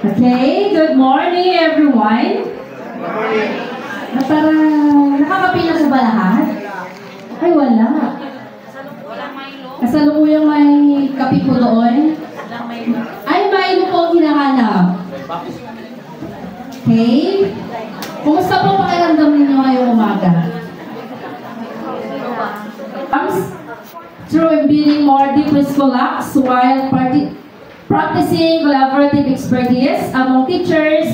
Okay, good morning everyone. Good morning. Parang nakakapila po ba lahat? Ay, wala. Kasalukuyang may kape po doon. Ay, Milo po ang hinahanap. Okay. Kumusta po pakiramdam ninyo ngayong umaga? Through embedding more deep school acts while practicing collaborative expertise among teachers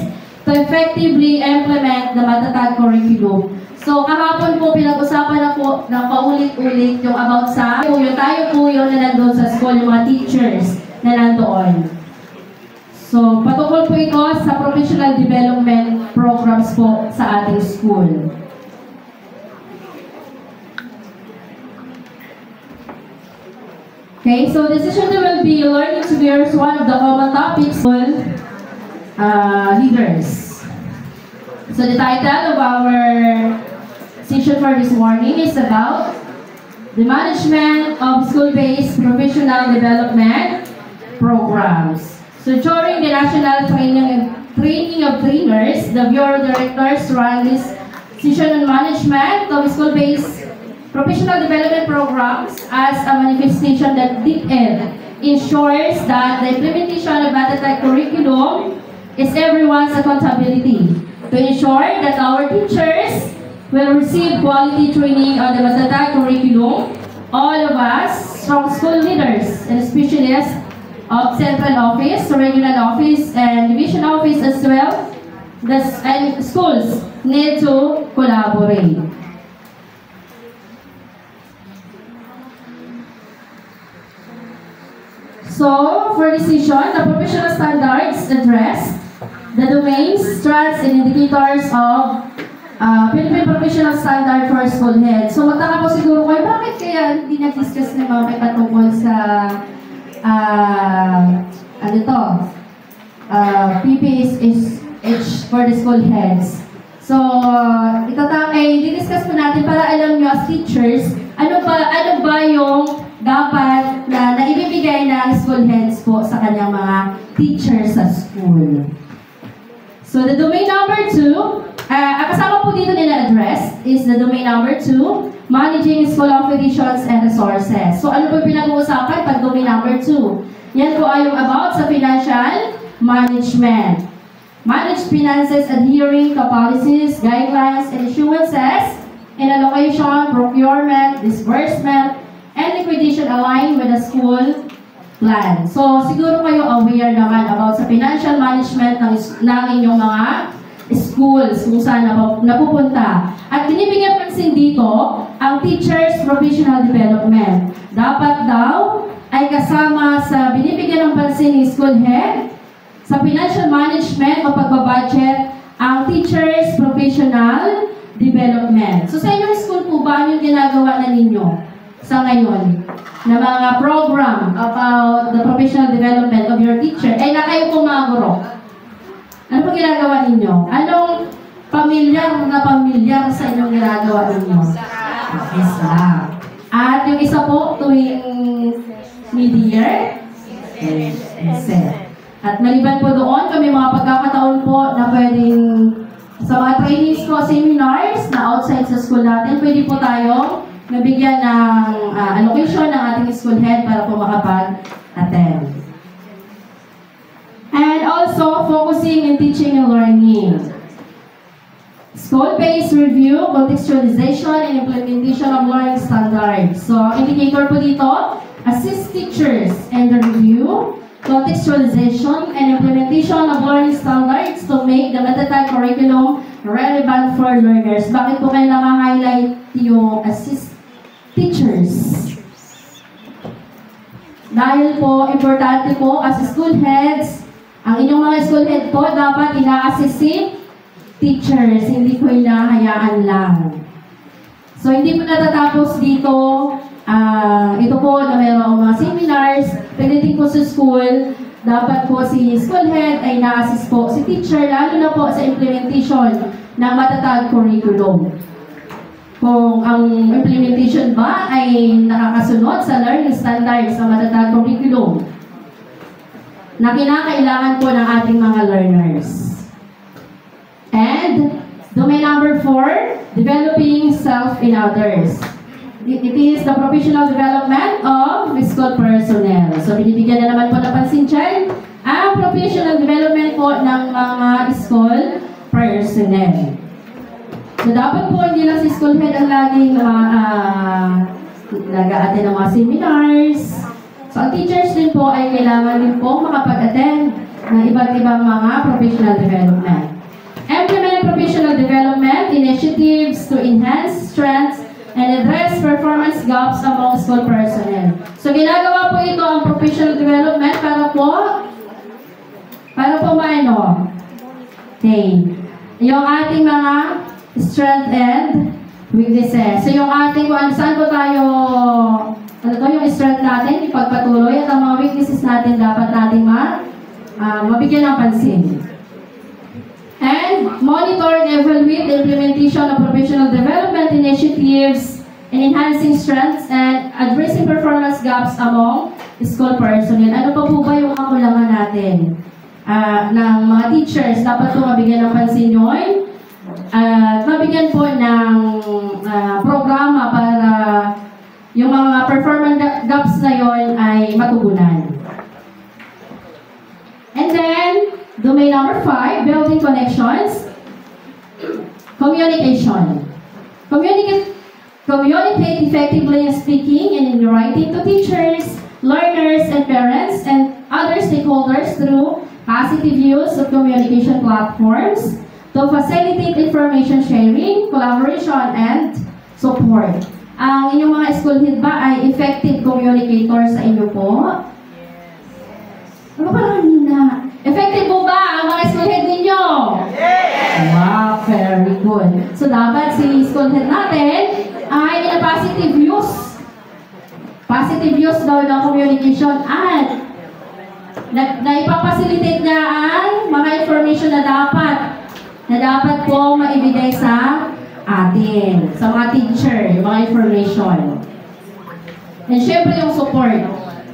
to effectively implement the matatag curriculum. So, kahapon po pinag-usapan na po ng paulit-ulit yung about sa tayo po yun na nandun sa school, yung mga teachers na nandoon. So, patungkol po ito sa professional development programs po sa ating school. Okay, so the session will be learning to bear one of the common topics on leaders. So the title of our session for this morning is about the management of school-based professional development programs. So during the National Training of Trainers, the Bureau Directors run this session on management of school-based professional development programs as a manifestation that ensures that the implementation of matatag curriculum is everyone's accountability to ensure that our teachers will receive quality training on the matatag curriculum. All of us, from school leaders and specialists of central office, regional office, and division office as well, and schools need to collaborate. So, for this session, the professional standards address the domains, strands, and indicators of Philippine Professional Standard for School Heads. So, magtaka po siguro kayo, bakit kaya hindi nag-discuss ng mga patungkol sa PPSH for the school heads. So, di-discuss po natin para alam nyo as teachers, ano ba yung dapat na naibibigay ng school heads po sa kanyang mga teachers sa school. So, the domain number 2, kasama po dito nila address is the domain number 2, managing school operations and resources. So, ano po pinag-uusapan pag domain number 2? Yan po ay yung about sa financial management. Manage finances adhering to policies, guidelines, and issuances in allocation, procurement, disbursement, and liquidation aligned with the school plan. So, siguro kayo aware naman about sa financial management ng inyong mga schools kung saan napupunta. At binibigyan pansin dito ang teachers' professional development. Dapat daw ay kasama sa binibigyan ng pansin ng school head sa financial management o pagbabudget ang teachers' professional development. So, sa inyong school po ba yung ginagawa na ninyo sa ngayon na mga program about the professional development of your teacher? Eh, na kayo po mga guro. Ano po ginagawa ninyo? Anong pamilyar sa inyong ginagawa ninyo? Isa. At yung isa po tuwing mid-year? At maliban po doon, kami mga pagkakataon po na pwedeng sa mga trainings po, seminars na outside sa school natin, pwede po tayo nabigyan ng allocation ng ating school head para po makapag-attend. And also, focusing in teaching and learning. School-based review, contextualization, and implementation of learning standards. So, indicator po dito, assist teachers in the review, contextualization, and implementation of learning standards to make the matatag curriculum relevant for learners. Bakit po kayo naka-highlight yung assist teachers? Dahil po, importante po as school heads, ang inyong mga school head po dapat ina-assist si teachers, hindi po hinahayaan lang. So, hindi po natatapos dito. Ito po na mayroong mga seminars, pagdating po sa school, dapat po si school head ay na-assist po si teacher, lalo na po sa implementation ng matatag curriculum. Kung ang implementation ba ay nakakasunod sa learning standards ng matatag curriculum. na kinakailangan po ng ating mga learners. And domain number 4, developing self in others. It is the professional development of school personnel. So, binibigyan na naman po ng pansin dyan ang professional development po ng mga school personnel. So, dapat po hindi lang si school head ang laging nag-a-attend ng mga seminars. So, ang teachers din po ay kailangan din po makapag-attend ng iba't ibang mga professional development. Implement professional development initiatives to enhance strengths and address performance gaps among school personnel. So, ginagawa po ito ang professional development para po maano? Okay. Yung ating mga strength and weaknesses. So, yung ating kung saan po tayo, ano to, yung strength natin, ipagpatuloy, at ang mga weaknesses natin dapat natin mabigyan ng pansin. And monitor and evaluate the implementation of professional development initiatives in enhancing strengths and addressing performance gaps among school personnel. Ano pa po ba yung kakulangan natin ng mga teachers? Dapat po mabigyan ng pansin yun. Mabigyan po ng programa para yung mga performance gaps na yon ay matugunan. And then, domain number 5, building connections. Communication. Communicate effectively in speaking and in writing to teachers, learners, and parents, and other stakeholders through positive use of communication platforms to facilitate information sharing, collaboration, and support. Ang inyong mga school head ba ay effective communicator sa inyo po? Ano pa kanina? Effective po ba ang mga school head ninyo? Yes! Wow, very good. So, dapat si school head natin ay in a positive use. Positive use daw ng communication at na ipapacilitate niya ang mga information na dapat po maibigay sa atin, sa mga teacher, yung mga information. And syempre yung support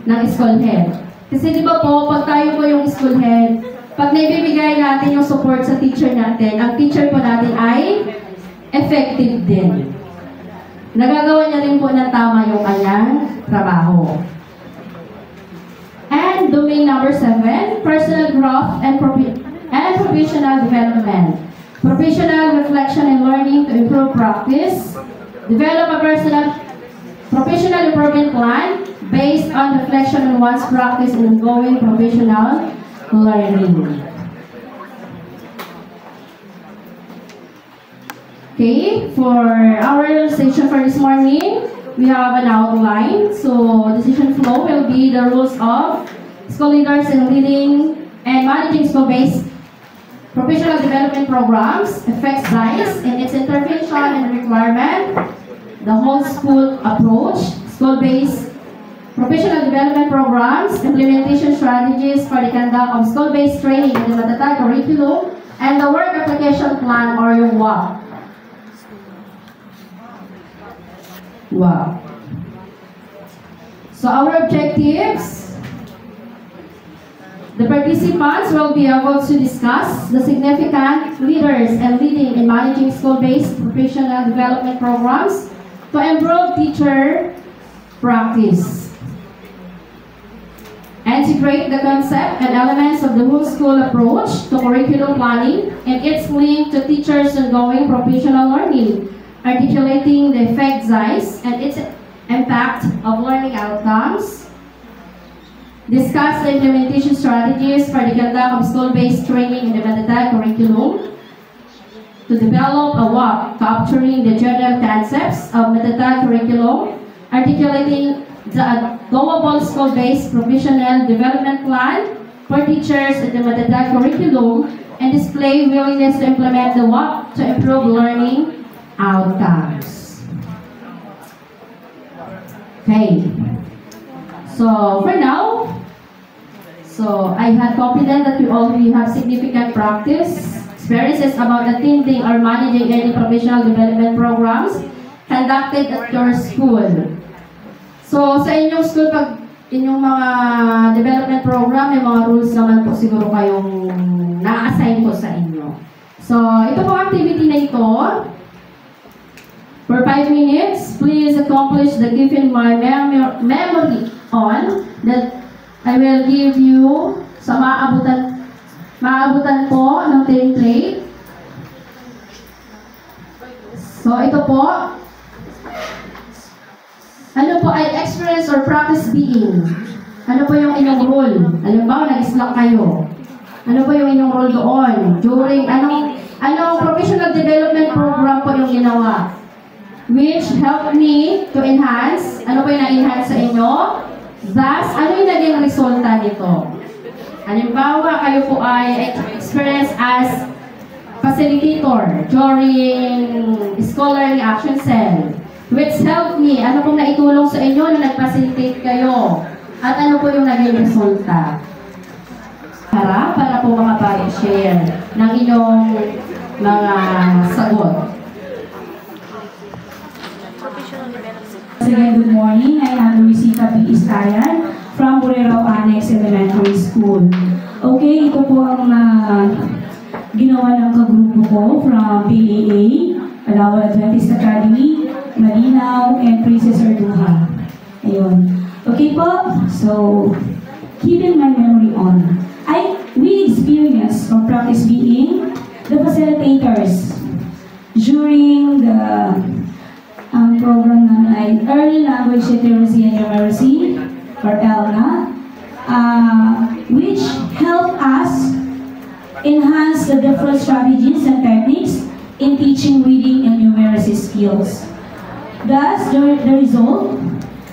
ng school head. Kasi di ba po, pag tayo po yung school head, pag naibibigay natin yung support sa teacher natin, ang teacher po natin ay effective din. Nagagawa niya rin po ng tama yung kanyang trabaho. And domain number 7, personal growth and professional development. Professional reflection and learning to improve practice. Develop a professional improvement plan based on reflection on one's practice and ongoing professional learning. Okay, for our session for this morning, we have an outline. So, decision flow will be the rules of school leaders in leading and managing school-based professional development programs, effect size, and its intervention and requirement, the whole school approach, school-based professional development programs, implementation strategies for the conduct of school-based training in the Matatag curriculum, and the work application plan or yung WAP. Wow. So our objectives, the participants will be able to discuss the significant leaders and leading in managing school-based professional development programs to improve teacher practice. Integrate the concept and elements of the whole school approach to curriculum planning and its link to teachers' ongoing professional learning, articulating the effect size and its impact of learning outcomes. Discuss the implementation strategies for the conduct of school-based training in the Matatag curriculum. To develop a WAP capturing the general concepts of Matatag curriculum, articulating the global school-based professional development plan for teachers in the Matatag curriculum, and display willingness to implement the WAP to improve learning outcomes. Okay. So for now, I had confidence that you already have significant practice, experiences about attending or managing any professional development programs conducted at your school. So sa inyong school, pag inyong mga development program, may mga rules naman po siguro kayong na-assign po sa inyo. So, ito po activity na ito. For 5 minutes, please accomplish the given my memory on that I will give you sa maabutan po ng template. So, ito po. Ano po ay experience or practice being? Ano po yung inyong role? Halimbawa, nag-slack kayo. Ano po yung inyong role doon? During, anong professional development program po yung ginawa? Which helped me to enhance. Ano po yung na-enhance sa inyo? Thus, ano yung naging resulta nito? Halimbawa, kayo po ay experience as facilitator during scholarly action cell. Which helped me. Ano pong naitulong sa inyo na nag-facilitate kayo? At ano po yung naging resulta? Para po makapag-share ng inyong mga sagot. Again, good morning. I am Luisita P. Istayan from Burero Annex Elementary School. Okay, ito po ang ginawa ng kagrupo ko from PAA, Palawan Adventist Academy, Malinaw, and Princess Arduha. Ayun. Okay po, so keeping my memory on. We experienced or practice being the facilitators during the program namin ay Early Language Literacy and Numeracy, or ELNA, which help us enhance the different strategies and techniques in teaching reading and numeracy skills. Thus, the result,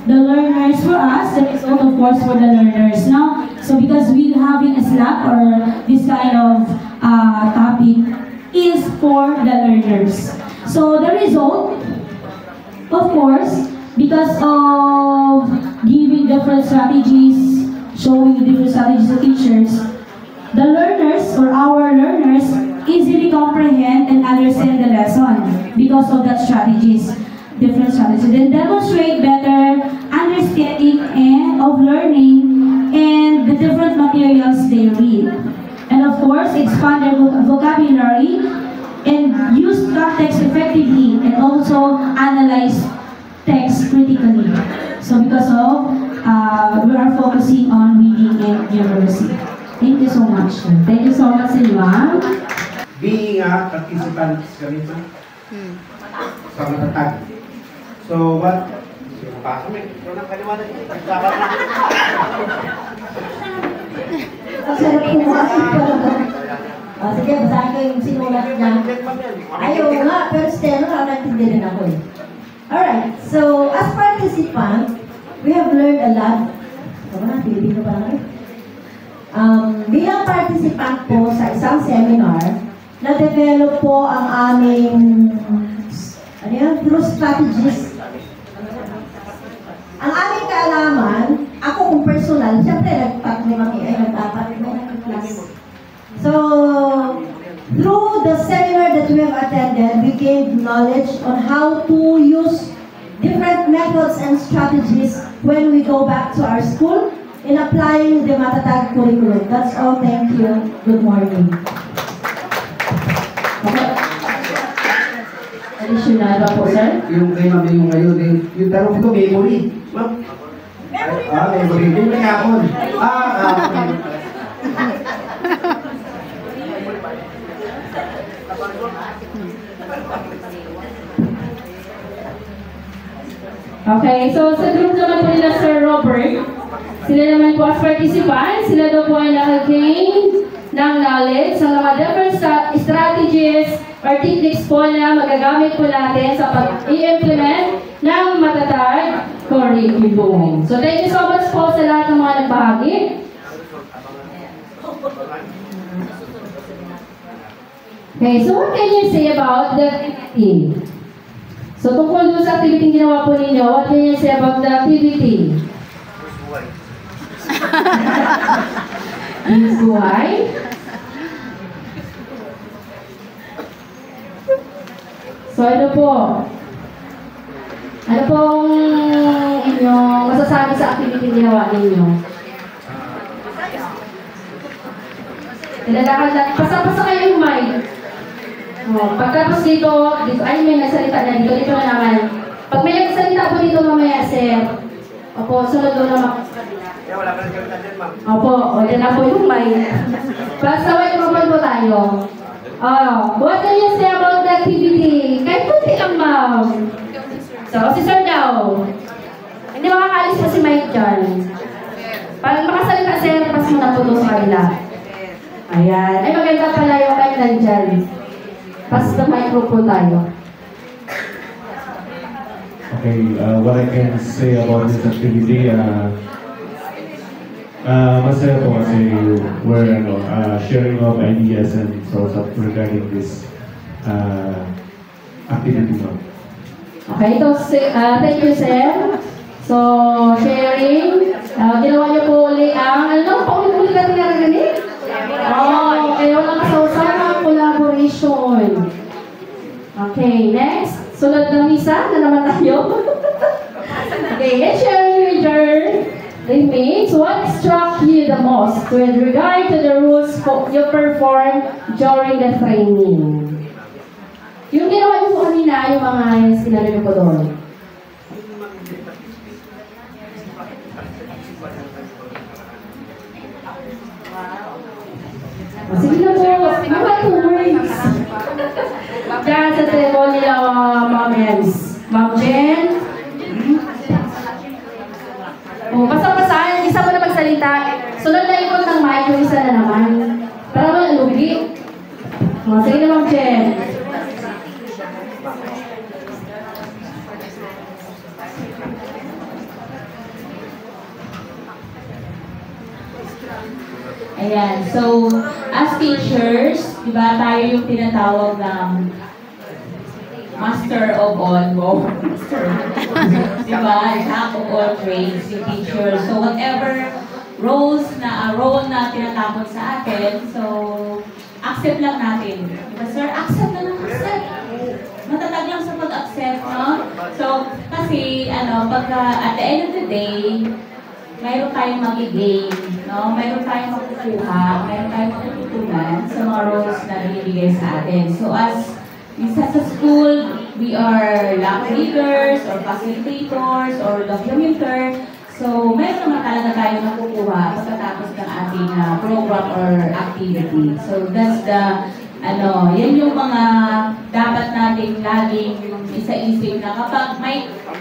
the learners for us, the result of course for the learners. Now, so because we having a Slack or this kind of topic is for the learners. So the result, of course, because of giving different strategies, showing different strategies to teachers, the learners or our learners easily comprehend and understand the lesson because of that strategies, different strategies. Then demonstrate better understanding and of learning and the different materials they read. And of course, expand their vocabulary and use context effectively and also analyze text critically. So because of, we are focusing on reading and numeracy. Thank you so much. Thank you so much, Silva. Being a participant ganito sa matatag. So what? Pasok mo. Ito ng kaliwanag. Sige, basahin ko yung sinulat niya. Ayaw nga, pero steno na naintindi rin ako eh. Alright, so as participant, we have learned a lot. Tama na, Pilipino pa lang eh. Bilang participant po sa isang seminar, na-develop po ang aming through strategies. Ang aming kaalaman, ako kung personal, siyempre nagpapalimang So, through the seminar that we have attended, we gained knowledge on how to use different methods and strategies when we go back to our school in applying the Matatag curriculum. That's all. Thank you. Good morning. Additional ba po, sir? Yung kay mami yung ngayon, yung tanong ito, memory. Ma'am? Memory. Yung may hapon. Okay, so sa group naman po nila Sir Robert, sila naman po as participants, sila daw po ay nakagain ng knowledge sa mga different strategies or techniques po na magagamit po natin sa pag-i-implement ng Matatag curriculum. So thank you so much po sa lahat ng mga nagbahagi. Okay, so what can you say about the activity? So tungkol doon sa activity ginawa po ninyo, what can you say about the activity? Buhay? So ano po? Ano pong inyong masasabi naman sa activity ginawa ninyo? Nilalakad lang. Pasa-pasa kayo yung mic. Pagtapos dito, ay may nagsalita na dito na naman. Pag may nagsalita po dito mamaya, sir. Opo, sunod doon naman. Opo, o yan na po yung mic. Basta microphone po tayo. What can you say about the activity? Kahit kunti lang, ma'am. So, si sir daw. Hindi makakalis po si Mike dyan. Pag makasalita, sir, pas mo na po doon sa kanila. Ayan. Ay, maganda pala yung kayo nandyan. Pas na microphone tayo. Okay, what I can say about this activity, masaya po kasi we're sharing of ideas and so regarding this activity. Okay, ito, thank you, sir. So, sharing. Ginawa niyo po uli ang, paulit-ulit natin na ganit? Kaya walang kasawsawa, collaboration. Okay, next. Sunod na misa na naman tayo. Okay, let's share with your teammates. What struck you the most with regard to the rules you performed during the training? Yung ginawa niyo po kanina, yung mga sinalo niyo po doon. Sige na po, mga 2 words. Diyan sa table nila, Ma'am Jens. Ma'am Jen. Basta-basta, isa mo na magsalita. Sunod na ikot ng mic, yung isa na naman. Para malugi. Sige na, Ma'am Jen. Ayan, so as teachers, di ba tayo yung tinatawag ng master of all mo. Di ba? Jack of all trades, yung teacher. So whatever role na tinatapon sa atin, so accept lang natin. Diba, sir? Accept na lang, accept. Matatag lang sa pag-accept, no? So, kasi, pagka at the end of the day, mayroon tayong mag-gain, no? Mayroon tayong makukuha, mayroon tayong matututunan sa mga roles na binibigay sa atin. So as isa sa school, we are lab leaders, or facilitators, or documenter. So mayroon naman talaga tayong makukuha pagkatapos ng ating program or activity. So that's the, yan yung mga dapat nating laging isa-isip na kapag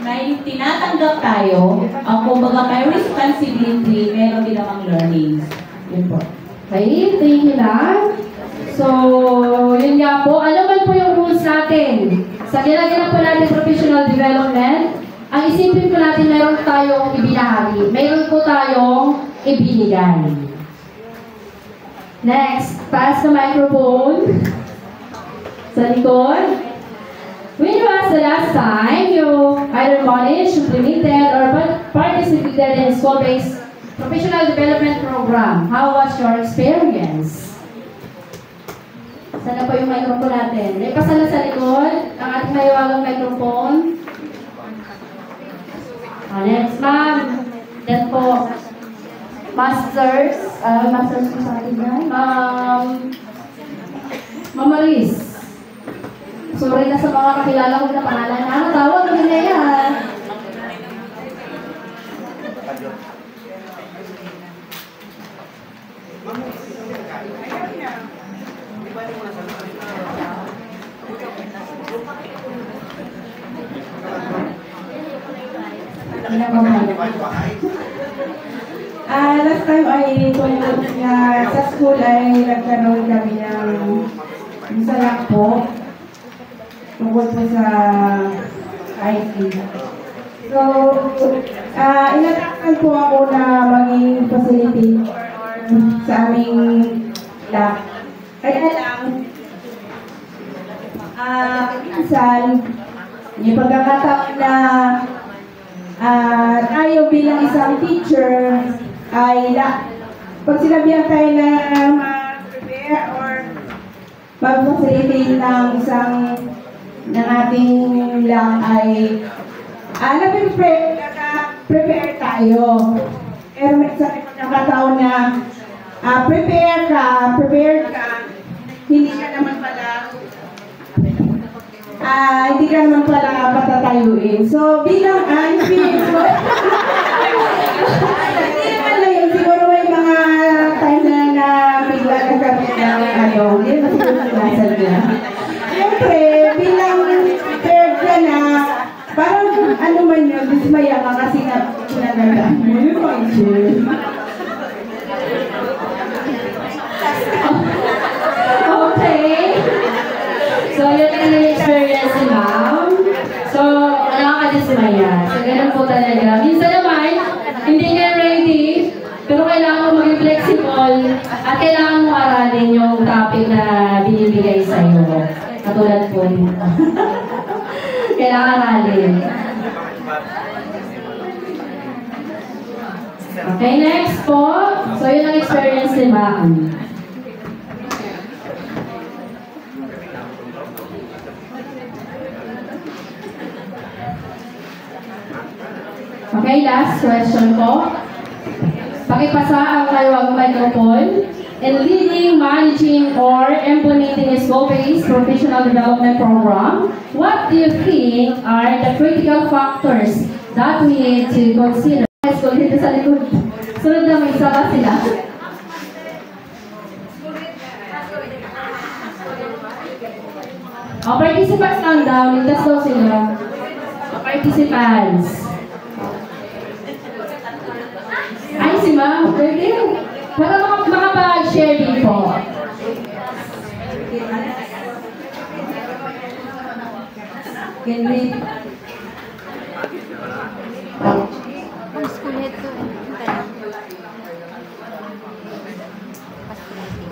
may tinatanggap tayo, kumbaga may responsibility, meron din namang learnings. Yun po. Okay, thank you lang. So, yun nga po. Ano man po yung rules natin? Sa ginagawa po natin professional development, ang isipin po natin meron tayong ibinahagi. Meron po tayong ibinigay. Next, pass the microphone. Sa likod. When was the last time you either managed, implemented, or participated in school-based professional development program? How was your experience? Sana po yung microphone natin. Ipasa na sa likod ang ating mahiwagang microphone. Next, ma'am. Then po, masters. Masters po sa atin yan. Ma'am Maris. Sorry na sa mga kakilala ko na pangalan. Ano tawag ko nila yan? Last time ay sa school ay nagkaroon kami ng salak po tungkol po sa IT. So, inatakan po ako na maging facility sa aming lab. Kaya lang, minsan, yung pagkakataon na tayo bilang isang teacher ay pag sinabihan tayo na mag-prepare or mag-facilitate ng ating lang ay nag-prepare tayo tayo. Pero may sa pagkakataon na prepared ka, hindi ka naman pala patatayuin. So, bilang experience mo, hindi naman lang yun. Siguro may mga time na bigla nagkaroon ng hindi naman siguro naglasal niya. Siyempre, bilang prepared ka na, parang ano man yun, dismaya ka kasi pinagandaan mo yung picture. Okay. So, yun ang experience ni ma'am. So, nakakadismaya. So, ganun po talaga. Minsan naman, hindi ka ready, pero kailangan mo maging flexible at kailangan mo aralin yung topic na binibigay sa'yo. Katulad po dito. Kailangan aralin. Okay, next po. So, yun ang experience ni ma'am. Okay, last question po. Pakipasa ang kaliwag microphone. In leading, managing, or implementing a school-based professional development program, what do you think are the critical factors that we need to consider? School dito sa likod. Sunod na may isa ba sila? Participants lang daw. Ligtas daw sila. Participants. Ay, si ma'am. Pwede. Para makapag-share din po. Can we...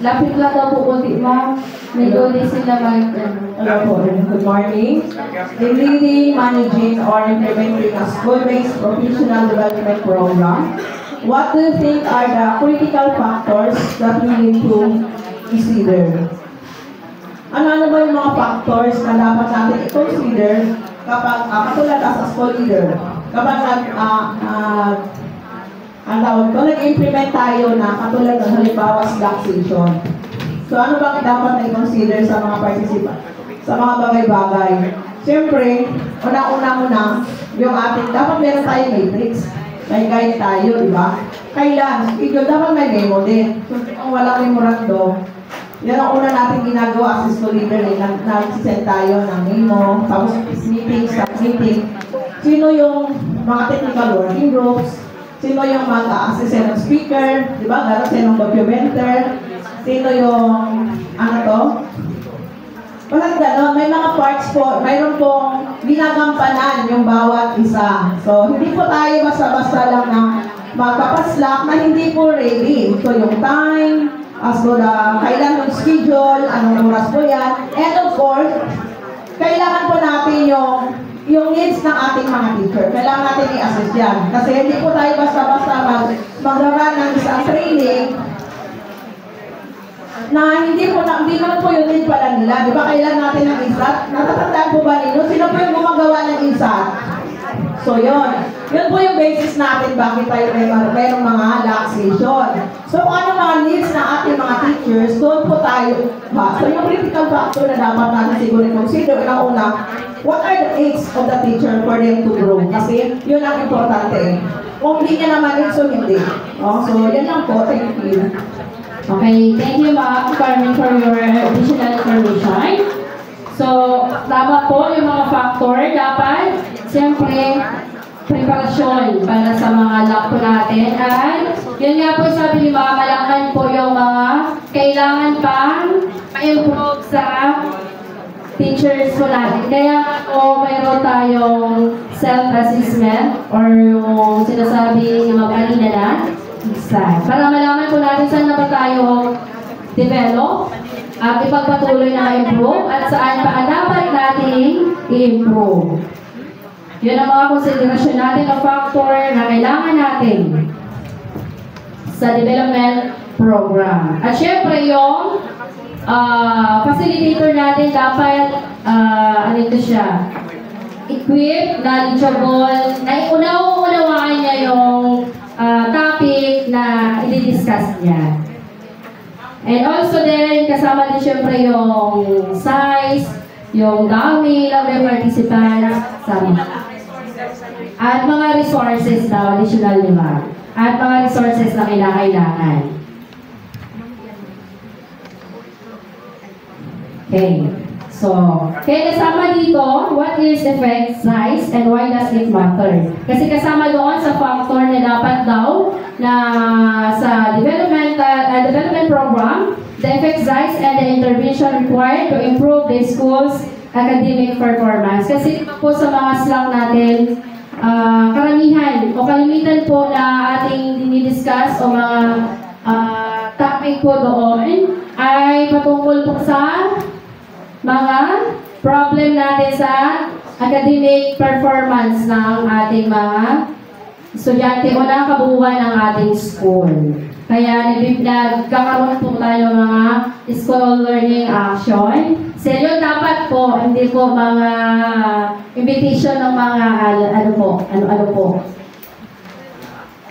Lapit lang daw po konti, ma'am. May ulit sila mag... Hello po, good morning. In leading, managing, or implementing a school-based professional development program, what do you think are the critical factors that we need to consider? Ano ba yung mga factors na dapat natin i-consider kapag, katulad as a school leader, kapag nag-implement tayo na katulad ng halimbawa slack session. So ano ba dapat na i-consider sa mga participant? Sa mga bagay-bagay. Siyempre, unang-una yung ating, dapat meron tayong matrix. May guide tayo, di ba? Kailan? Schedule, dapat may memo din. So kung walang memorandum, yan ang una natin ginagawa as school leader. Nagsisend tayo ng memo, tapos meeting, staff meeting. Sino yung mga technical working groups? Sino yung mag-assist ng speaker? Di ba? Gano'n sino yung documenter? Sino yung, ano to? Basta gano'n, may mga parts po, mayroon pong ginagampanan yung bawat isa. So, hindi po tayo basta-basta lang na magpapaslack na hindi po ready. So, yung time, as to the kailan yung schedule, anong oras po yan. And of course, kailangan po natin yung needs ng ating mga teacher. Kailangan natin i-assess yan. Kasi hindi po tayo basta-basta mag-run ng isang training na hindi naman po yung need pala nila. Di ba kailan natin ng INSAT? Natatandaan po ba ninyo? Sino po yung gumagawa ng INSAT? So yun. Yun po yung basis natin bakit tayo mayroong mga lock session. So kung ano mga needs ng ating mga teachers, doon po tayo ba? So yung critical factor na dapat natin siguro i-consider na una, what are the aids of the teacher for them to grow? Kasi yun ang importante. Kung hindi niya naman yun, so hindi. So yan lang po. Thank you. Okay, thank you Ma'am Carmen for your additional information. So, tama po yung mga factor. Dapat, siyempre, preparasyon para sa mga lab po natin. At, yun nga po sabi ni Ma'am, malakan po yung mga kailangan pang ma-improve sa teachers po natin. Kaya po, mayroon tayong self-assessment or yung sinasabi ng mag-alina na exam. Para malaman po natin saan na ba tayo develop at ipagpatuloy na improve at saan pa dapat nating i-improve. Yun ang mga konsiderasyon natin o factor na kailangan natin sa development program. At syempre yung facilitator natin dapat ano ito siya, equipped, knowledgeable, na unawaan niya yung topic na i-discuss niya. And also din, kasama din syempre yung size, yung dami ng mga participants, at mga resources na additional demand, at mga resources na kailangan. Okay. So, kaya kasama dito, what is effect size and why does it matter? Kasi kasama doon sa factor na dapat daw na sa development program, the effect size and the intervention required to improve the school's academic performance. Kasi po sa mga slack natin, karamihan o kalimitan po na ating dinidiscuss o mga topic po doon ay patungkol po sa mga problem natin sa academic performance ng ating mga estudyante o ng kabuuan ng ating school. Kaya nagkakaroon po tayo ng mga school learning action. So yun dapat po, hindi po mga invitation ng mga ano po.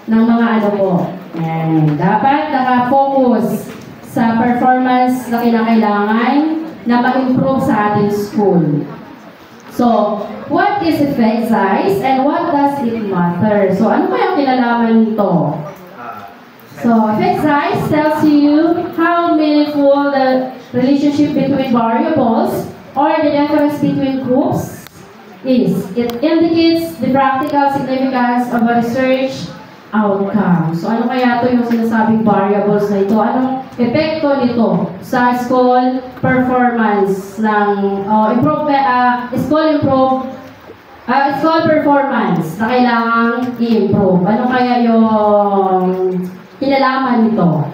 Ng mga ano po. And dapat nakafocus sa performance na kinakailangan na ma-improve sa ating school. So, what is effect size and what does it matter? So, ano kaya kinalaman nito? So, effect size tells you how meaningful the relationship between variables or the difference between groups is. It indicates the practical significance of a research outcome. So, ano kaya ito yung sinasabing variables na ito? Anong epekto nito sa school performance ng school performance na kailangang i-improve? Ano kaya yung kinalaman nito?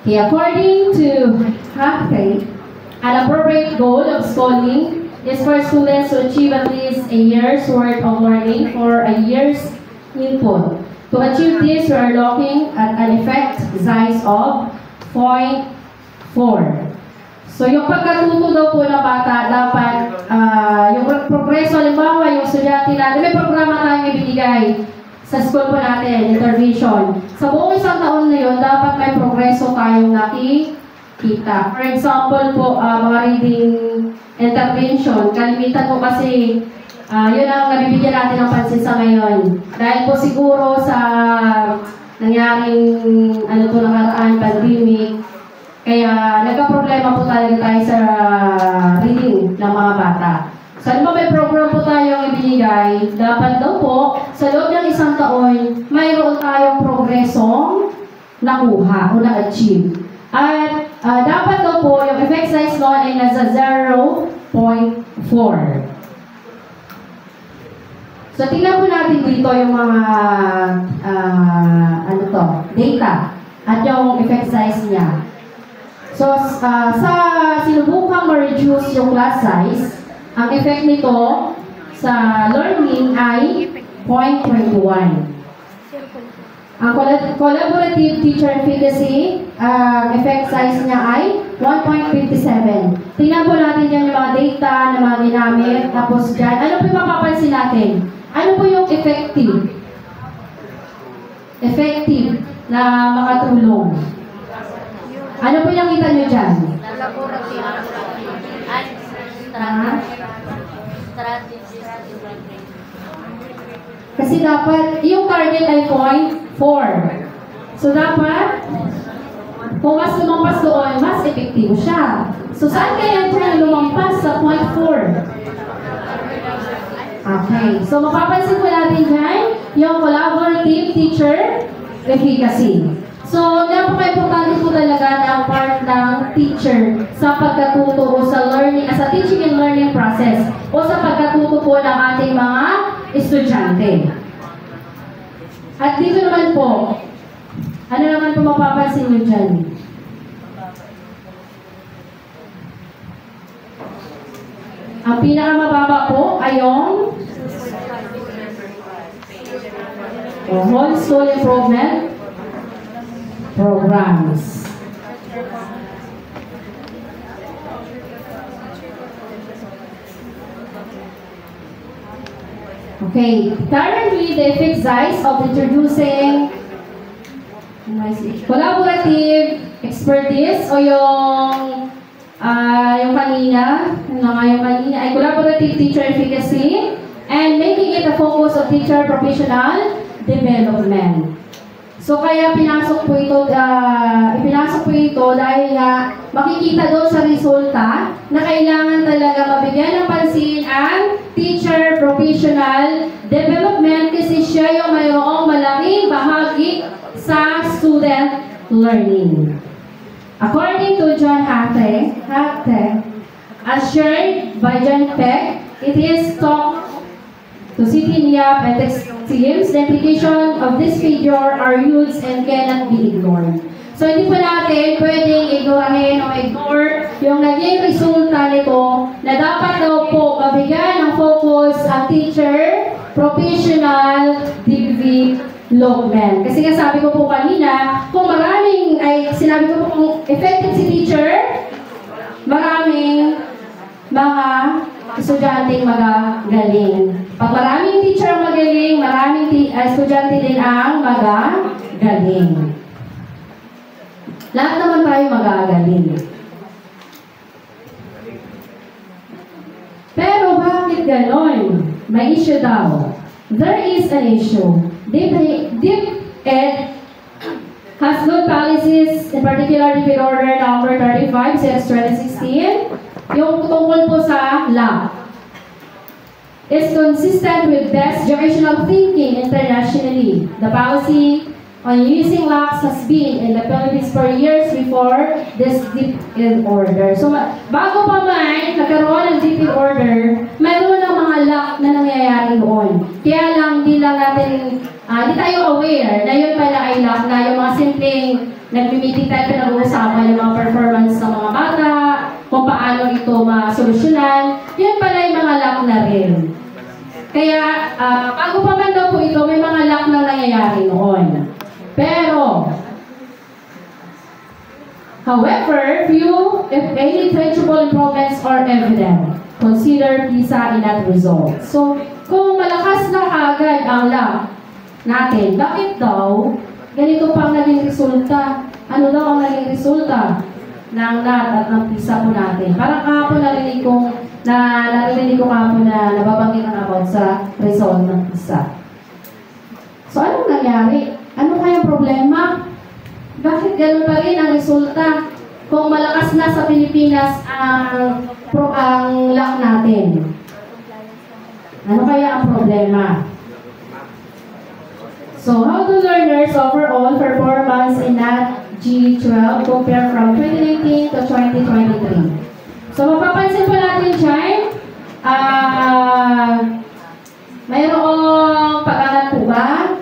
Okay, according to an appropriate goal of schooling is for students to achieve at least a year's worth of learning for a year's input. To achieve this, we are looking at an effect size of 0.4. So, yung pagkatuto daw po ng bata, dapat yung progreso, halimbawa, yung estudyante natin, may programa tayong ibinigay sa school po natin, intervention. Sa buong isang taon na yun, dapat may progreso tayong nakikita. For example po, mga reading intervention, kalimitan po kasi yun ang nabibigyan natin ng pansin sa ngayon. Dahil po siguro sa nangyaring nakaraan, pandemic, kaya nagka-problema po talaga tayo sa reading ng mga bata. So, alam mo, may program po tayong ibinigay, dapat daw po, sa loob ng isang taon, mayroon tayong progresong nakuha o na-achieve. At dapat daw po, yung effect size noon ay nasa 0.4. So, tingnan po natin dito yung mga data at yung effect size niya. So, sa sinubukang ma-reduce yung class size, ang effect nito sa learning ay 0.21. Ang collaborative teacher efficacy, effect size niya ay 1.57. Tingnan po natin yan yung mga data na mga ginamit. Tapos dyan, ano po yung mapapansin natin? Ano po yung effective? Effective na makatulong. Ano po yung nakita nyo dyan? Kasi dapat, yung target ay 0.4. So dapat, kung mas lumampas doon, mas epektibo siya. So saan kaya dyan lumampas sa 0.4? Okay. So mapapansin ko natin dyan, yung collaborative teacher efficacy. So, napaka-importante po talaga na part ng teacher sa pagkatuto o sa learning, sa teaching and learning process o sa pagkatuto po ng ating mga estudyante. At dito naman po, ano naman po mapapansin nyo dyan? Ang pinakamababa po ay yung whole school improvement programs. Okay, currently the exercise of introducing collaborative expertise o yung kanina ay collaborative teacher efficacy and making it a focus of teacher professional development. So kaya ipinasok po ito dahil nga makikita doon sa resulta na kailangan talaga mabigyan ng pansin ang teacher professional development kasi siya yung mayroong malaking bahagi sa student learning. According to John Hatte, as shared by John Peck, it is taught to City Niap and teams, the implication of this figure are huge and cannot be ignored. So hindi po natin pwedeng ignorahin o ignore yung naging resulta nito na dapat daw po mabigyan ng focus ang teacher, professional, development. Kasi nga sabi ko po kanina, kung sinabi ko po kung effective si teacher, maraming mga estudyanteng magagaling. Pag maraming teacher ang magaling, maraming estudyante din ang magagaling. Lahat naman tayo magagaling. Pero bakit ganon? May issue daw. There is an issue. DepEd has good policies, in particular Defeat Order number 35 since 2016, yung tungkol po sa lab. It's consistent with best directional thinking internationally. The policy on using labs has been in the Philippines for years before this DepEd order. So, bago pa man nagkaroon ng DepEd order, mayroon ng mga lab na nangyayari doon. Kaya lang, di tayo aware na yun pala ay lab na yung mga simpleng nag-meeting tayo pinag-uusapan yung mga performance ng mga bata, kung paano ito masolusyonan, yun pala yung mga lab na rin. Kaya, bago pa man daw po ito, may mga lab na nangyayari noon. Pero, however, few, if any, tangible improvements are evident. Consider PISA in that result. So, kung malakas na agad ang lab natin, bakit daw ganito pang naging resulta? Ano daw ang naging resulta ng NAT at ng PISA po natin? Parang kahapon narinig ko kahapon na nababanggit ang about sa result ng PISA. So, anong nangyari? Ano kaya problema? Bakit gano'n pa rin ang resulta kung malakas na sa Pilipinas ang LAC natin? Ano kaya ang problema? So, how do learners' overall performance in NAT G12 compare from 2019 to 2023? So, mapapansin po natin dyan, mayroong pag-aral po ba?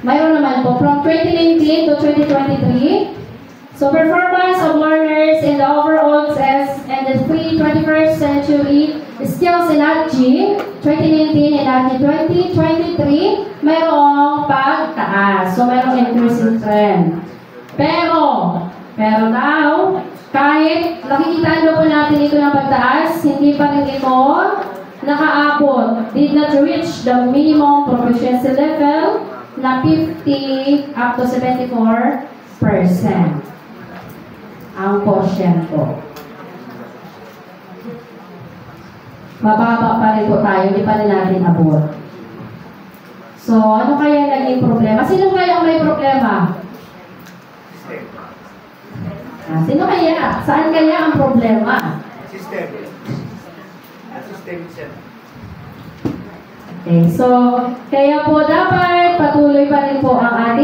Mayroon naman po from 2019 to 2023. So, performance of learners in the overall test and the pre-21st century skills in NAT G 2019 and NAT G 2023, mayroong pagtaas. So, mayroong increasing trend. Pero daw, kahit nakikita po natin ito ng pagtaas, hindi pa rin ito nakaabot, did not reach the minimum proficiency level na 50 up to 74% ang quotient po. Mababa pa rin po tayo, hindi pa rin natin abot. So, ano kaya naging problema? Sino kaya ang may problema? Sino kaya? Saan kaya ang problema? System. Okay, so, kaya po dapat patuloy pa rin po ang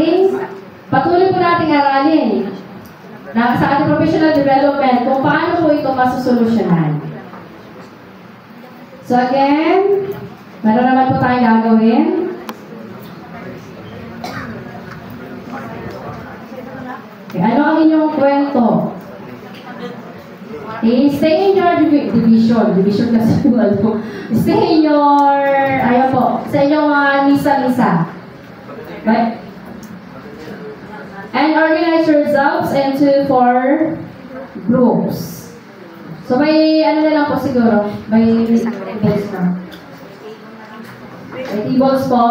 patuloy po nating aralin sa ating professional development kung paano po ito masusolusyonan. So again, meron naman po tayong gagawin. Okay, ano ang inyong kwento? Okay, stay in your division kasi ano. Stay in your, ayun po, sa inyong misa-misa. Right? And organize yourselves into 4 groups. So may, ano na lang po siguro, may base na. tables po.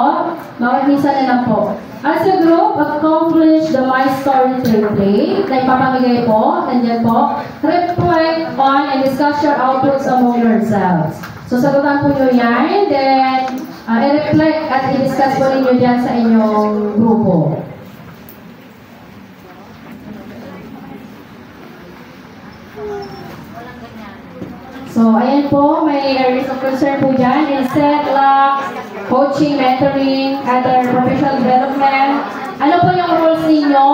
Makikisa na lang po. As a group, accomplish the My Story template na ipapamigay po. Nandiyan po. Reflect on and discuss your outputs among yourselves. So, sagutan po nyo yan. Then, i-reflect at i-discuss po ninyo dyan sa inyong grupo. So, ayan po, may areas of concern po dyan. Instead, coaching, mentoring, other professional development. Ano po yung roles ninyo?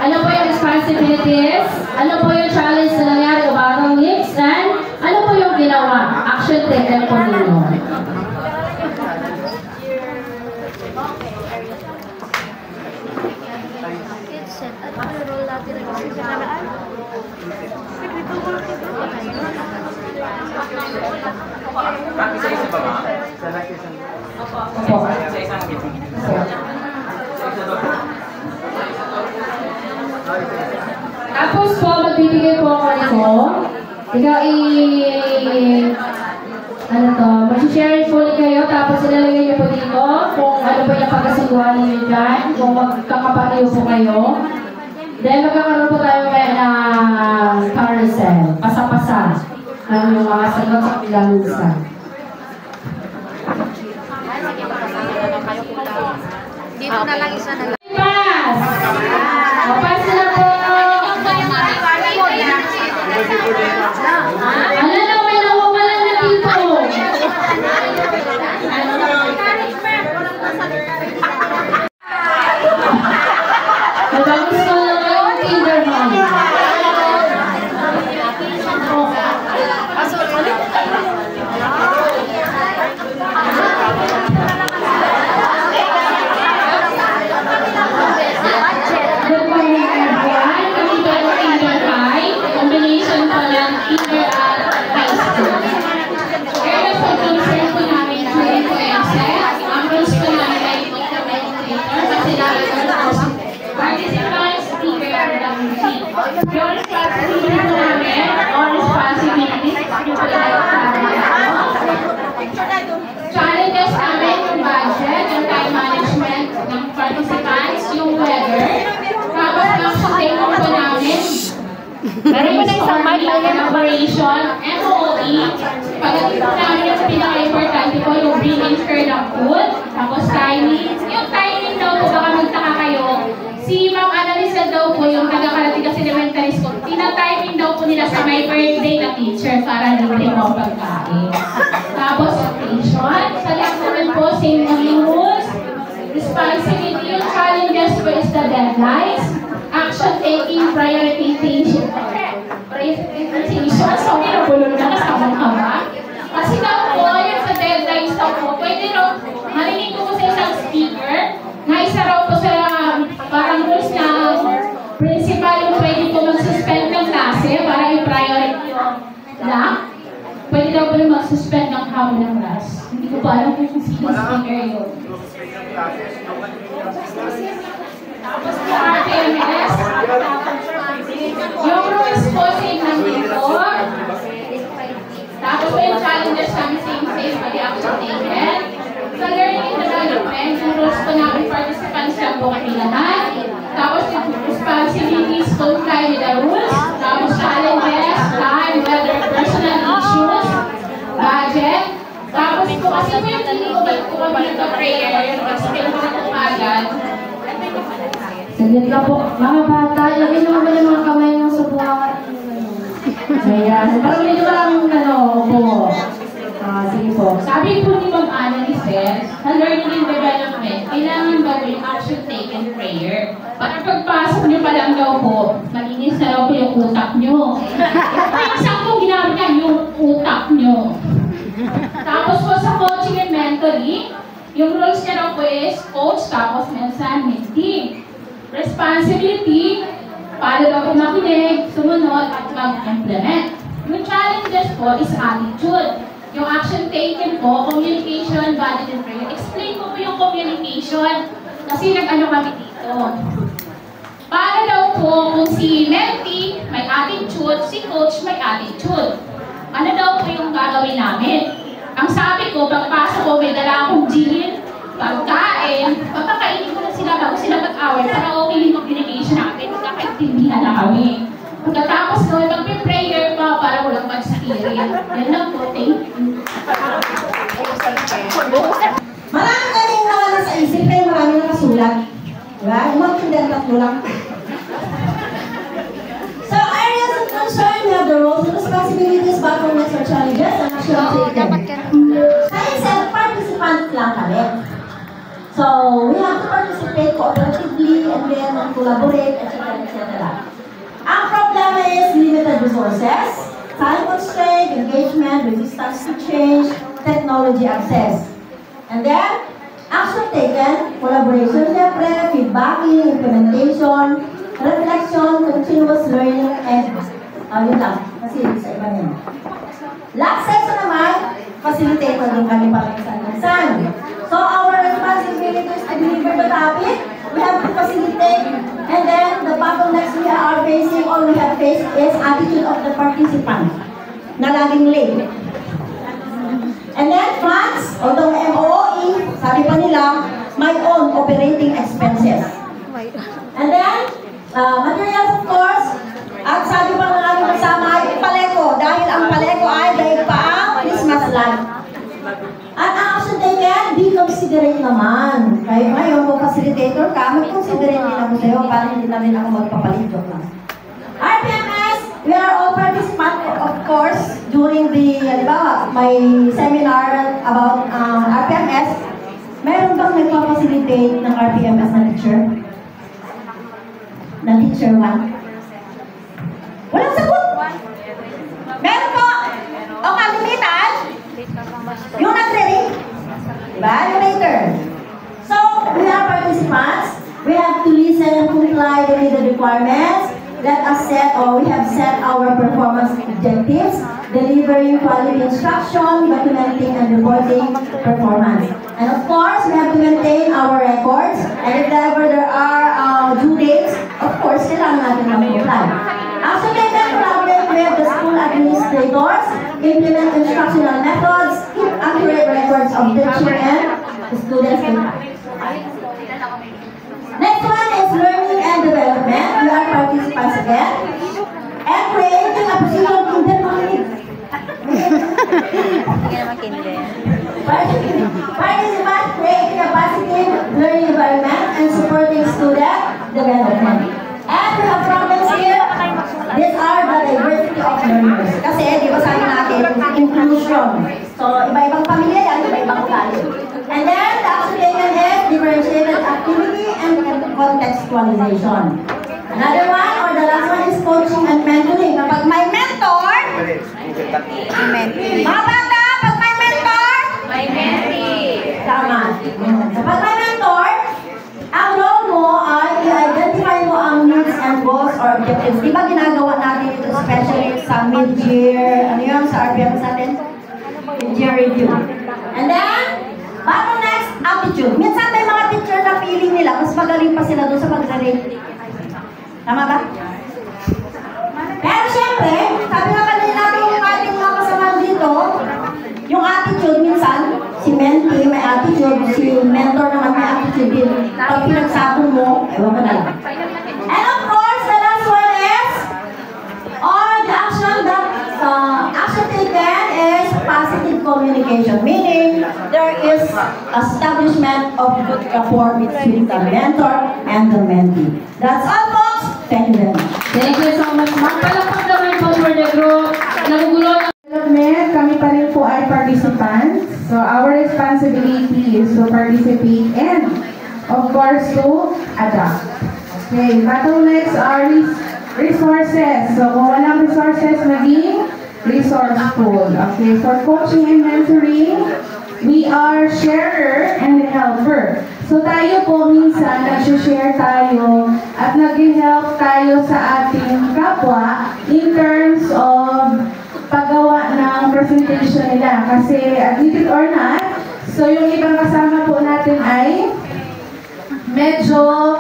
Ano po yung responsibilities? Ano po yung challenge na nangyari o bottlenecks? And ano po yung ginawa? Action taken po ninyo. Tapos po, magbibigay po ako nito. Ikaw mag-share po ulit kayo, tapos ilalagay niyo po dito kung ano po yung pagkasunduan niyo dyan, kung magkakapariyo po kayo. Then, magkakaroon po tayo ng carousel, pasa-pasa, ng mga sagot sa pilamusan. Dito na lang isa na lang. Pass! Pass na po! Ano na, may nawawalan na dito? Nagagos ko lang yung Kinderman. Good morning, everyone. Kami po ang Kinder High. Combination po ng Kinder at High School. Areas of concern po namin during po EXEC. Ang rules po namin ay implementator kasi namin participants, speaker, and WC. Yung responsibility po namin, all responsibilities, yung po challenges namin yung budget, yung time management ng participants, yung weather. Tapos action take po namin, brainstorming and operation, MOE. Pagdating po namin yung pinaka-importante po, yung bring in care ng food. Tapos timing. Yung timing daw po, baka magtaka kayo. Si Ma'am Annalisa daw po, yung taga-Caratinga Elementary School, tina-timing daw po nila sa my birthday na teacher para libre mo pagkain. Tapos occasion. Sa lahat naman po, same ang rules. Responsibility, yung challenges po is the deadlines. Action taking, prioritization. Prioritization, so pinabulol na kasamang haba. Kasi daw po, yung sa deadlines daw po, pwede raw, marinig ko po sa isang speaker, na isa raw po sa parang rules na principal yung pwede po mag-suspend ng klase para i-priority yung lang. Pwede daw po yung mag-suspend ng hapon ng class. Hindi ko pa alam kung sino speaker yun. Tapos po RTMS, yung rules po same nandito. Tapos po yung challenges namin same pwede action taken. Sa learning and development, yung rules po namin participants lang po kami lahat. Tapos yung responsibilities, comply with the rules. Tapos challenges, time, weather, personal issues, budget. Tapos po kasi po yung tinutubad po kami nagka-prayer, yung explain ko na po agad. Saglit lang po, mga bata, ilagay naman ba yung mga kamay nyo sa buwan? Ayan, parang medyo maraming po. Sige po. Sabi po ni Ma'am Annalisa, sa learning and development, kailangan gawin action taken prayer. Para pagpasok nyo pa lang daw po, malinis na daw po yung utak nyo. Yung saktong ginamit niya, yung utak nyo. Tapos po sa coaching and mentoring, yung roles niya daw po is coach, tapos minsan mentee. Responsibility, paano daw po makinig, sumunod, at mag-implement. Yung challenges po is attitude. Yung action taken po, communication, budget, and prayer. Explain ko po yung communication kasi nag-ano kami dito. Paano daw po kung si mentee may attitude, si coach may attitude. Ano daw po yung gagawin namin? Ang sabi ko, pagpasok ko, may dala akong gin, pagkain, papakainin ko na sila bago sila mag-away para okay yung communication namin, magkakaintindihan na kami. Pagkatapos nun, magpe-prayer pa para walang pagsakirin. Yan lang po, thank you. Marami ka rin nawala sa isip, pero marami na kasulat. Diba? Umakindan tatlo lang. So, areas of concern, we have the roles and responsibilities, bottlenecks or challenges, and action taken. Science and participant lang kami. So, we have to participate cooperatively and then collaborate, etc. etc. Ang problema is limited resources, time constraint, engagement, resistance to change, technology access. And then, action taken, collaboration, syempre, feedbacking, implementation, reflection, continuous learning, and yun lang, kasi sa iba niya. Last section naman, facilitator din kami para minsan-minsan. So our responsibility is to deliver the topic, we have to facilitate, and then the bottlenecks we are facing or we have faced is attitude of the participant na laging late. And then funds, although MOE, sabi pa nila, my own operating expenses. And then, materials of course, at sabi pa ng aming kasama ay paleko, dahil ang paleko ay dahil pa ang Christmas light. At ang action taken, be considerate naman. Kaya ngayon, kung facilitator ka, mag-considerate din ako sa'yo para hindi na rin ako magpapalit. RPMS, we are all participants, of course, during the, my seminar about RPMS. Meron bang nagpa-facilitate ng RPMS na teacher? Na teacher 1? Walang sagot! Meron po! O kalimitan? Yung nag-ready? Diba? Yung later. So, we are participants. We have to listen and comply with the requirements. Let us set, or we have set our performance objectives, delivering quality instruction, documenting and reporting performance. And of course, we have to maintain our records, and if ever there are due dates, of course, kailangan natin mag-comply. After taking collaborate with the school administrators, implement instructional methods, keep accurate records of teaching and students' data. Next one is learning and development. We are participants again. And creating a position in the community. Participants creating a positive learning environment and supporting student development. And we have problems here. These are the diversity of learners. Kasi di ba sabi natin, inclusion. So, iba-ibang pamilya yan, iba-ibang ugali. And then, the action taken is differentiated activity and contextualization. Another one, or the last one is coaching and mentoring. Kapag may mentor, mga bata, pag may mentor, may mentee. Tama. Kapag may mentor, ang role mo ay i-identify mo ang needs and goals or objectives. Di ba ginagawa natin ito, especially sa mid-year, ano yun, sa RPM sa atin? Mid-year review. And then, bottlenecks, attitude. Minsan may mga teacher na feeling nila, mas magaling pa sila doon sa pag-rate. Tama ba? Pero syempre, sabi nga kanina natin yung ating mga kasama dito, yung attitude minsan, si mentee may attitude, si mentor naman may attitude din. Pag pinagsabong mo, ewan ko na lang. And of course, the last one is, or the action that action taken is positive communication. Meaning, there is establishment of good rapport between the mentor and the mentee. That's all, folks. Thank you very much. Thank you so much, ma'am. Palakpak naman po for the group. Nagugulo na. Kami pa rin po ay participants. So our responsibility is to participate and, of course, to adapt. Okay, bottlenecks are resources. So kung walang resources, maging resourceful. Okay, for coaching and mentoring, we are sharer and helper. So tayo po minsan nag-share tayo at nag-help tayo sa ating kapwa in terms of paggawa ng presentation nila. Kasi admit it or not, so yung ibang kasama po natin ay medyo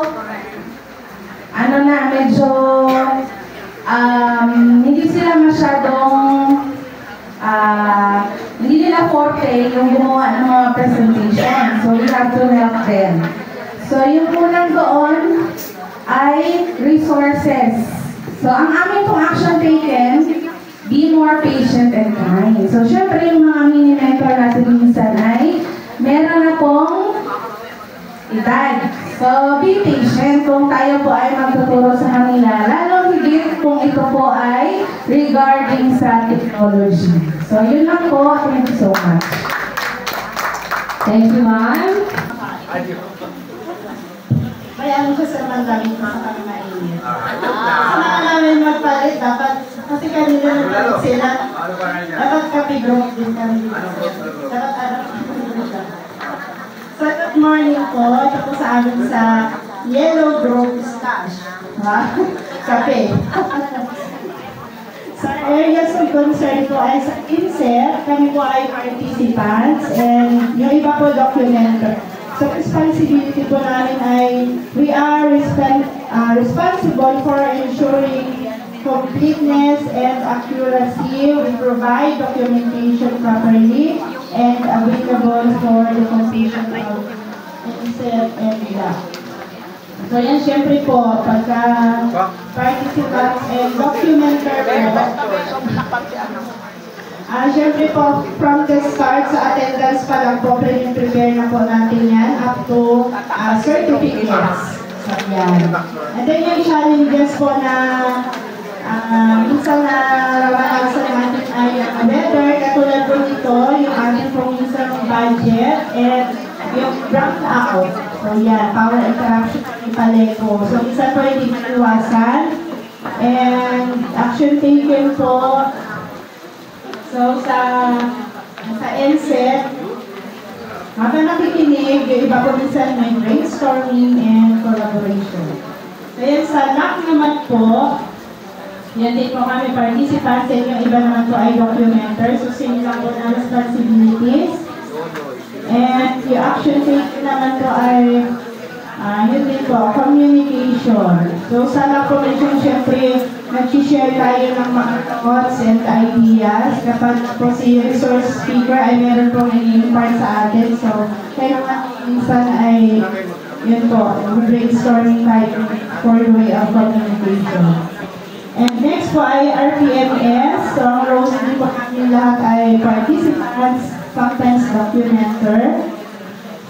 hindi sila masyadong hindi nila forte okay, yung gumawa ng mga presentation. So, we have to help them. So, yung unang doon ay resources. So, ang aming pong action taken, be more patient and kind. So, syempre, yung mga mini-mentor natin minsan ay meron na pong edad. So, be patient kung tayo po ay magtuturo sa kanila. Lalo higit kung ito po ay regarding sa technology. So, yun lang po. Thank you so much. Thank you, ma'am. May ano ko sa mandamit ko sa kami mainit. Sama namin magpalit, dapat, kasi kanila nagpalit sila. Dapat kapigro din kami dito. Dapat ano. So, good morning po. Ito po sa amin sa Yellow Grove Stash. Ha? Kape. Sa areas of concern po ay sa INSET, kami po ay participants and yung iba po documenter. So, responsibility po namin ay we are responsible for ensuring completeness and accuracy. We provide documentation properly and available for the completion of INSET and DAC. So, yan syempre po, pagka participants and documenter po, syempre po, from the start sa attendance pa lang po, prepare na po natin yan up to certificates. So, yan. And then yung challenges po na minsan na ramanasan natin ay better, katulad po nito, yung ating pong minsan budget and yung brown out. So, yan, power interaction ng Palego. So, minsan po hindi maiwasan. And action taken po. So, sa NSET, habang nakikinig, yung iba po minsan may brainstorming and collaboration. So, yan sa LAC naman po, yan din po kami participants, and yung iba naman po ay documenters. So, similar po na responsibilities. And yung action taken naman po ay yun din po, communication. So, sa LAC po medyo syempre, nag-share tayo ng mga thoughts and ideas. Kapag po si resource speaker ay meron pong i-impart sa atin. So, kailangan minsan ay, yun po, brainstorming tayo for the way of communication. And next po ay RPMS. So, ang roles din po kami lahat ay participants, sometimes documenter.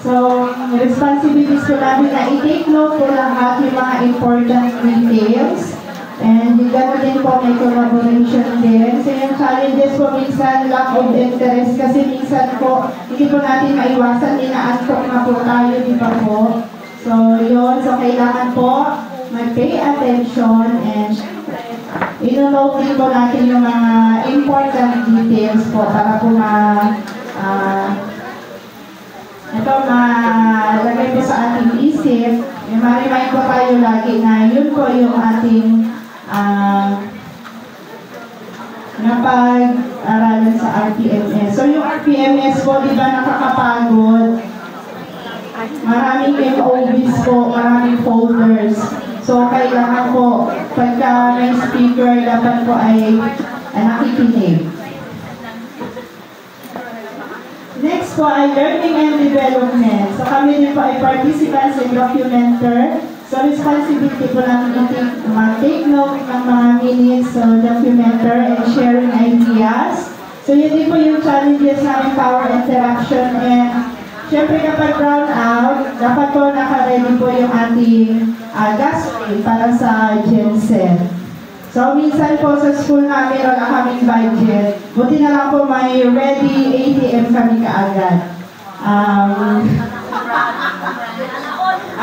So, responsibilities po namin na i-take note po lahat yung mga important details. And gano'n din po may collaboration din. So yung challenges po minsan lack of interest kasi minsan po hindi po natin maiwasan, inaantok na po tayo, di ba po? So yun, so kailangan po mag-pay attention and ino-note din po natin yung mga important details po para po malagay po sa ating isip. May po tayo lagi na yun po yung ating napag-aralan sa RPMS. So yung RPMS po, di ba nakakapagod? Maraming MOBs po, maraming folders. So kailangan po, pagka may speaker, dapat po ay nakikinig. Next po ay learning and development. So kami din po ay participants and documenter. So, responsibility po namin mag-take note ng mga minutes, so documenter and sharing ideas. So, yun din po yung challenges namin, power interaction, and syempre kapag brown out, dapat po naka-ready po yung ating gasoline para sa genset. So, minsan po sa school namin, wala kaming budget. Buti na lang po may ready ATM kami kaagad.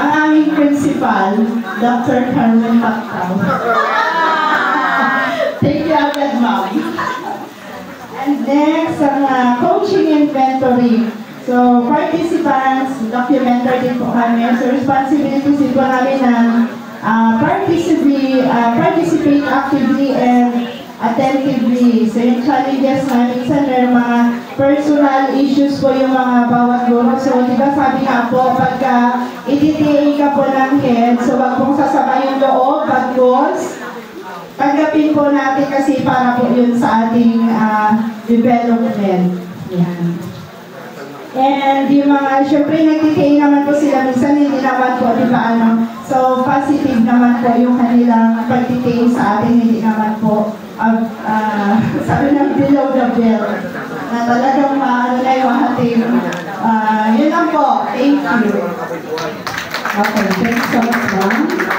Ang aming principal, Dr. Carmen Pactao. Thank you agad, ma'am. And next, ang coaching and mentoring. So, participants, documenter din po kami. So, responsibilities din po namin na participate actively and attentively. So, yung challenges na minsan may mga personal issues po yung mga bawat guro. So, di ba sabi nga po, pagka i-DTA ka po ng head, so wag pong sasama yung loob, bagos, tanggapin po natin kasi para po yun sa ating development. Yan. And yung mga, syempre nagtitay naman po sila, minsan hindi naman po, di ba ano, so positive naman po yung kanilang pagtitay sa atin, hindi naman po, sabi ng below the belt, na talagang maano na yung ating, yun lang po, thank you. Okay, thanks so much, ma'am.